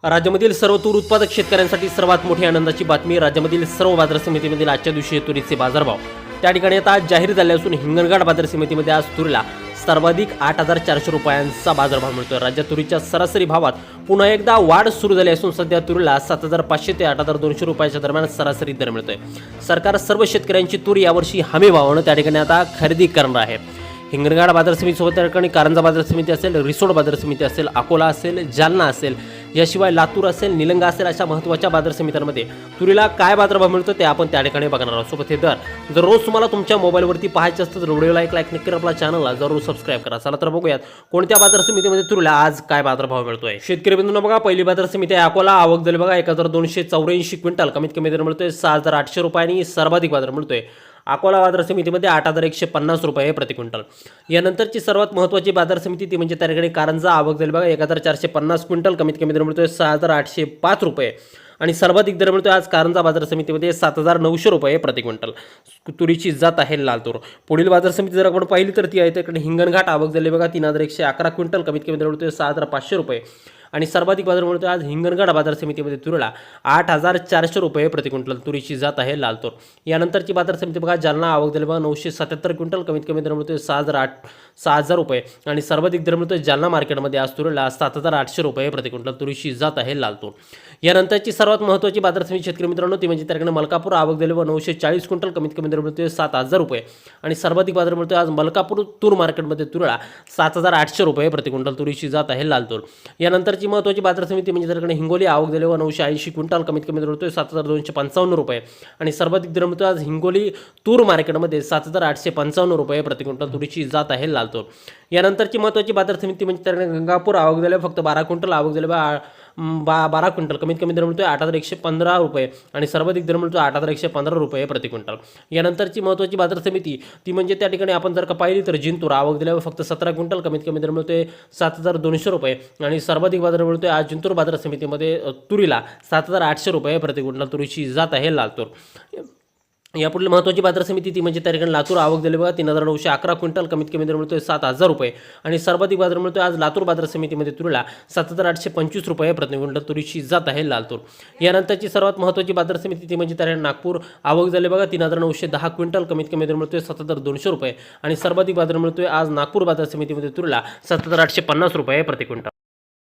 राज्यामधील सर्व तूर उत्पादक शेतकऱ्यांसाठी सर्वात मोठी आनंदाची बातमी. राज्यामधील सर्व बाजार समितीमधील आजच्या दिवशी तुरीचे बाजारभाव त्या ठिकाणी आता जाहीर झाले असून हिंगणघाट बाजार समितीमध्ये आज तुरीला सर्वाधिक 8,400 रुपयांचा बाजारभाव मिळतोय. राज्यात तुरीच्या सरासरी भावात पुन्हा एकदा वाढ सुरू झाली असून सध्या तुरीला 7,500 ते 8,200 रुपयाच्या दरम्यान सरासरी दर मिळतोय. सरकार सर्व शेतकऱ्यांची तूर यावर्षी हमी भावानं त्या ठिकाणी आता खरेदी करणार आहे. हिंगणघाट बाजार समितीसोबत त्या ठिकाणी कारंजा बाजार समिती असेल, रिसोड बाजार समिती असेल, अकोला असेल, जालना असेल, याशिवाय लातूर असेल, निलंगा असेल, अशा महत्त्वाच्या बाजार समित्यांमध्ये तुरीला काय बाजारभाव मिळतो ते आपण त्या ठिकाणी बघणार आहोत. सोबत हे दर जर रोज तुम्हाला तुमच्या मोबाईलवरती पाहायचे असतं तर व्हिडिओला एक लाईक नक्की, आपल्या चॅनलला जरूर सबस्क्राईब करा. चला तर बघूयात कोणत्या बाजार समितीमध्ये तुरीला आज काय बाजारभाव मिळतोय. शेतकरी बंधूंनो बघा, पहिली बाजार समिती आहे अकोला. आवक झाली बघा 1,284 क्विंटल, कमीत कमी दर मिळतोय 6,800 रुपयांनी. सर्वाधिक बाजार मिळतोय अकोला बाजार समितीमध्ये 8,150 रुपये प्रति क्विंटल. यानंतरची सर्वात महत्त्वाची बाजार समिती ती म्हणजे त्या ठिकाणी कारंजा. आवक झाली बघा 1,450 क्विंटल, कमीत कमी दर मिळतोय 6,805 रुपये आणि सर्वाधिक दर मिळतोय आज कारंजा बाजार समितीमध्ये 7,900 रुपये प्रति क्विंटल. तुरीची जात आहे लाल तूर. पुढील बाजार समिती जर आपण पाहिली तर ती आहे त्याकडे हिंगणघाट. आवक झाली बघा 3,111 क्विंटल, कमीत कमी दर मिळतोय 6,500 रुपये आणि सर्वाधिक बाजार मिळतोय आज हिंगणघाट बाजार समितीमध्ये तुरीला 8,400 रुपये प्रति क्विंटल. तुरीची जात आहे लाल तूर. यानंतरची बाजार समिती बघा जालना. आवक झाली बघा 977 क्विंटल, कमीत कमी दर मिळतोय 6,000 रुपये आणि सर्वाधिक दर मिळतोय जालना मार्केटमध्ये आज तुरीला 7,800 रुपये प्रति क्विंटल. तुरीची जात आहे लाल तूर. यानंतरची सर्वात महत्त्वाची बाजार समिती शेतकरी मित्रांनो ती म्हणजे त्याकडे मलकापूर. आवक झाली बघा 940 क्विंटल, कमीत कमी दर मिळतोय 7,000 रुपये आणि सर्वाधिक बाजार मिळतोय आज मलकापूर तूर मार्केटमध्ये तुरीला 7,800 रुपये प्रति क्विंटल. तुरीची जात आहे लाल तूर. यानंतरची महत्त्वाची बाजार समिती म्हणजे त्याकडे हिंगोली. आवक झाली बघा 980 क्विंटल, कमीत कमी दर मिळतोय 7,255 रुपये आणि सर्वाधिक दर मिळतोय आज हिंगोली तूर मार्केटमध्ये 7,855 रुपये प्रति क्विंटल. तुरीची जात आहे लाल तूर. यानंतरची महत्त्वाची बाजार समिती म्हणजे त्याकडे गंगापूर. आवक झाली फक्त 12 क्विंटल. आवक झाली 12 क्विंटल, कमीत कमी दर मिळतोय 8,115 रुपये आणि सर्वाधिक दर मिळतोय 8,115 रुपये प्रति क्विंटल. यानंतरची महत्त्वाची बाजार समिती ती म्हणजे त्या ठिकाणी आपण जर का पाहिली तर जिंतूर. आवक दिल्यावर फक्त 17 क्विंटल, कमीत कमी दर मिळतोय 7,200 रुपये आणि सर्वाधिक बाजार मिळतोय आज जिंतूर बाजार समितीमध्ये तुरीला 7,800 रुपये प्रति क्विंटल. तुरीची जात आहे लाल तूर. यापुढील महत्त्वाची बाजार समिती ती म्हणजे त्या ठिकाणी लातूर. आवक झाली बघा 3,911 क्विंटल, कमीत कमी दर मिळतोय 7,000 रुपये आणि सर्वाधिक बाजार मिळतोय आज लातूर बाजार समितीमध्ये तुरीला 7,825 रुपये प्रति क्विंटल. तुरीची जात आहे लाल तूर. यानंतरची सर्वात महत्त्वाची बाजार समिती ती म्हणजे त्या ठिकाणी नागपूर. आवक झाली बघा 3,910 क्विंटल, कमीत कमी दर मिळतोय 7,200 रुपये आणि सर्वाधिक बाजार मिळतोय आज नागपूर बाजार समितीमध्ये तुरीला 7,850 रुपये प्रति क्विंटल.